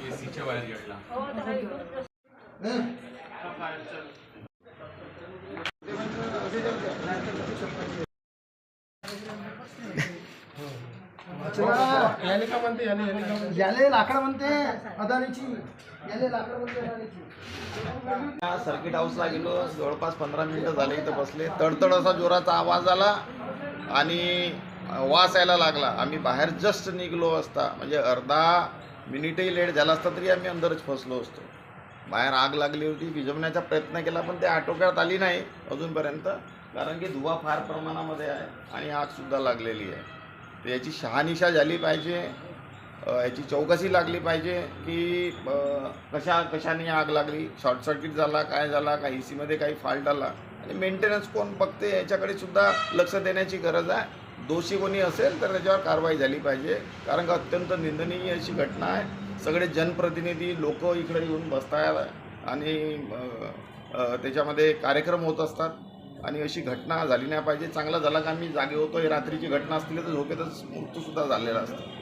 एसीच्या बाहेर गेटला याले लाकड म्हणते अदानीची, याले लाकड म्हणते अदानीची. सर्किट हाऊसला गेलो, जवळपास 15 मिनिटं झाले इथं बसले. तडतड असा जोराचा आवाज आला आणि वास यायला लागला. आम्ही बाहेर जस्ट निघलो असता, म्हणजे अर्धा मिनिटही लेट झाला असता तरी आम्ही अंदरच फसलो असतो. बाहेर आग लागली होती, विझवण्याचा प्रयत्न केला पण ते आटोक्यात आली नाही अजूनपर्यंत, कारण की धुवा फार प्रमाणामध्ये आहे आणि आगसुद्धा लागलेली आहे. तर याची शहानिशा झाली पाहिजे, याची चौकशी लागली पाहिजे की कशाने आग लागली, शॉर्ट सर्किट झाला, काय झाला, का ए सीमध्ये काही फॉल्ट आला, आणि मेंटेनन्स कोण बघते याच्याकडे सुद्धा लक्ष देण्याची गरज आहे. दोषी कोणी असेल तर त्याच्यावर कारवाई झाली पाहिजे, कारण का अत्यंत निंदनीय अशी घटना आहे. सगळे जनप्रतिनिधी लोक इकडे येऊन बसतात आणि त्याच्यामध्ये कार्यक्रम होत असतात आणि अशी घटना झाली नाही पाहिजे. चांगलं झालं का आम्ही जागे होतो. ही रात्रीची घटना असतील तर झोपेतच मृत्यूसुद्धा झालेला असतो.